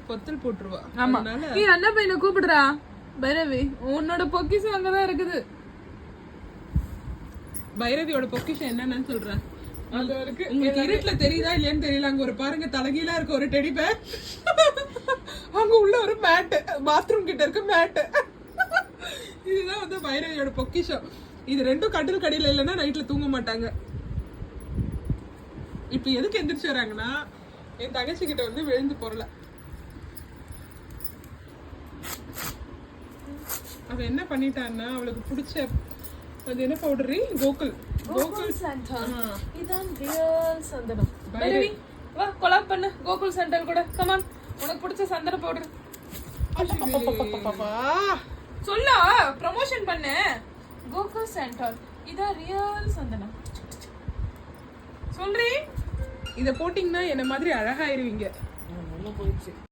பொத்தல் போட்டுருவா. ஆமா நீ அண்ணா பையனை கூப்பிடுறா பைரவி, உன்னோட பொக்கிஷம் அங்கதான் இருக்குது. பைரவியோட பொக்கிஷம் என்னன்னு சொல்றேன். உங்களுக்கு இருட்டுல தெரியுதா இல்லையான்னு தெரியல. அங்க ஒரு பாருங்க தலைகீழா இருக்க ஒரு டெடி பேர், அங்க உள்ள ஒரு மேட்டு, பாத்ரூம் கிட்ட இருக்க மேட்டு. இதுதான் வந்து பைரவியோட பொக்கிஷம். இது ரெண்டும் கட்டில் கடையில இல்லைன்னா நைட்ல தூங்க மாட்டாங்க. இப்ப எதுக்கு எந்திரிச்சு வராங்கன்னா என் தங்கச்சி கிட்ட வந்து விழுந்து போறல. அவ என்ன பண்ணிட்டான்னா அவளுக்கு பிடிச்ச அது என்ன பவுடர், கோகுல் சந்தனம். இதான் ரியல் சந்தனம். பைரவி வா கொலாப் பண்ணு கோகுல் சந்தனம் கூட. கம் ஆன், உனக்கு பிடிச்ச சந்தன பவுடர் சொல்லு, ப்ரமோஷன் பண்ணு. கோகுல் சந்தனம் இதான் ரியல் சந்தனம் சொல்றேன். இத போட்டீங்கன்னா என்ன மாதிரி அழகாயிருவீங்க.